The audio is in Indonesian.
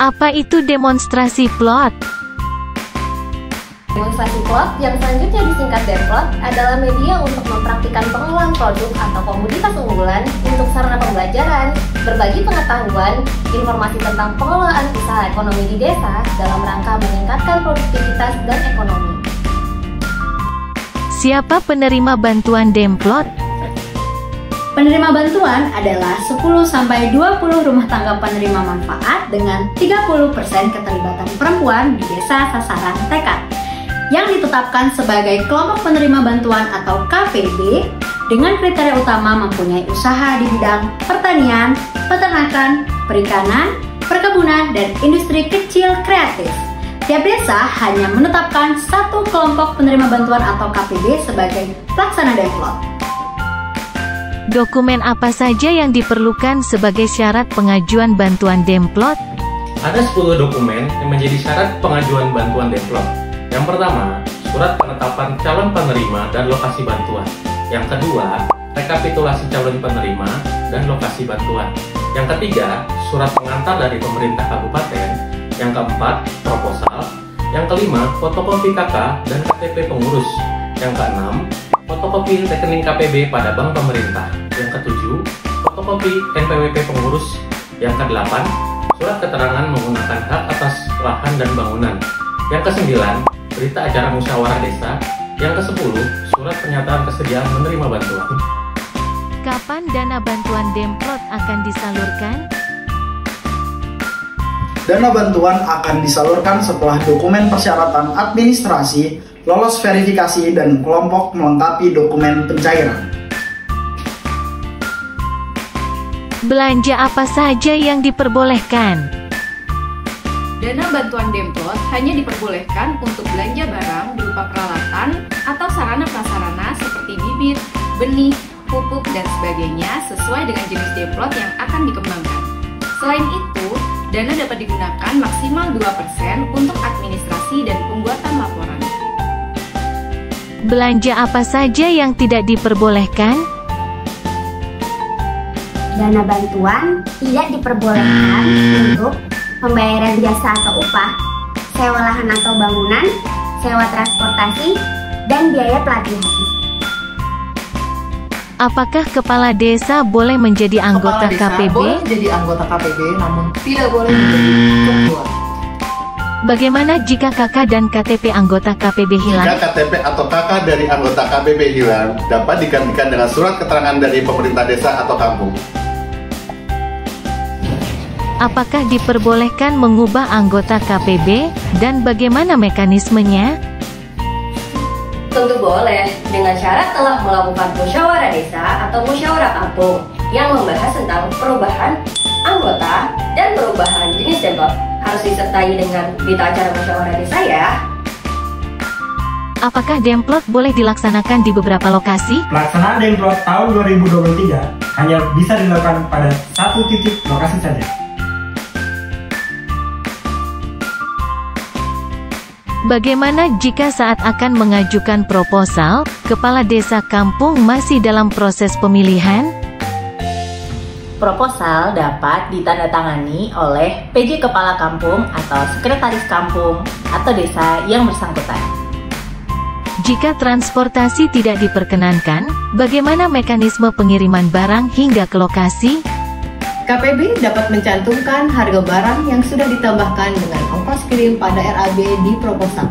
Apa itu demonstrasi plot? Demonstrasi plot yang selanjutnya disingkat Demplot adalah media untuk mempraktikkan pengelolaan produk atau komoditas unggulan untuk sarana pembelajaran, berbagi pengetahuan, informasi tentang pengelolaan usaha ekonomi di desa dalam rangka meningkatkan produktivitas dan ekonomi. Siapa penerima bantuan Demplot? Penerima bantuan adalah 10-20 rumah tangga penerima manfaat dengan 30% keterlibatan perempuan di desa sasaran tekad yang ditetapkan sebagai kelompok penerima bantuan atau KPB dengan kriteria utama mempunyai usaha di bidang pertanian, peternakan, perikanan, perkebunan, dan industri kecil kreatif. Tiap desa hanya menetapkan satu kelompok penerima bantuan atau KPB sebagai pelaksana Demplot. Dokumen apa saja yang diperlukan sebagai syarat pengajuan bantuan Demplot? Ada 10 dokumen yang menjadi syarat pengajuan bantuan Demplot. Yang pertama, surat penetapan calon penerima dan lokasi bantuan. Yang kedua, rekapitulasi calon penerima dan lokasi bantuan. Yang ketiga, surat pengantar dari pemerintah kabupaten. Yang keempat, proposal. Yang kelima, fotokopi KK dan KTP pengurus. Yang keenam, fotokopi rekening KPB pada bank pemerintah. Yang ketujuh, fotokopi NPWP pengurus. Yang kedelapan, surat keterangan menggunakan hak atas lahan dan bangunan. Yang kesembilan, berita acara musyawarah desa. Yang kesepuluh, surat pernyataan kesediaan menerima bantuan. Kapan dana bantuan Demplot akan disalurkan? Dana bantuan akan disalurkan setelah dokumen persyaratan administrasi, lolos verifikasi, dan kelompok melengkapi dokumen pencairan. Belanja apa saja yang diperbolehkan? Dana bantuan Demplot hanya diperbolehkan untuk belanja barang berupa peralatan atau sarana-prasarana seperti bibit, benih, pupuk, dan sebagainya sesuai dengan jenis Demplot yang akan dikembangkan. Selain itu, dana dapat digunakan maksimal 2% untuk administrasi dan pembuatan laporan. Belanja apa saja yang tidak diperbolehkan? Dana bantuan tidak diperbolehkan untuk pembayaran jasa atau upah, sewa lahan atau bangunan, sewa transportasi, dan biaya pelatihan. Apakah kepala desa boleh menjadi anggota KPB? Boleh menjadi anggota KPB, namun tidak boleh menjadi ketua. Bagaimana jika KK dan KTP anggota KPB hilang? Jika KTP atau KK dari anggota KPB hilang, dapat digantikan dengan surat keterangan dari pemerintah desa atau kampung. Apakah diperbolehkan mengubah anggota KPB, dan bagaimana mekanismenya? Tentu boleh, dengan syarat telah melakukan musyawarah desa atau musyawarah kampung yang membahas tentang perubahan anggota dan perubahan jenis Demplot. Harus disertai dengan berita acara musyawarah desa ya. Apakah Demplot boleh dilaksanakan di beberapa lokasi? Pelaksanaan Demplot tahun 2023 hanya bisa dilakukan pada satu titik lokasi saja. Bagaimana jika saat akan mengajukan proposal, kepala desa kampung masih dalam proses pemilihan? Proposal dapat ditandatangani oleh PJ Kepala Kampung atau Sekretaris Kampung atau desa yang bersangkutan. Jika transportasi tidak diperkenankan, bagaimana mekanisme pengiriman barang hingga ke lokasi? KPB dapat mencantumkan harga barang yang sudah ditambahkan dengan ongkos kirim pada RAB di proposal.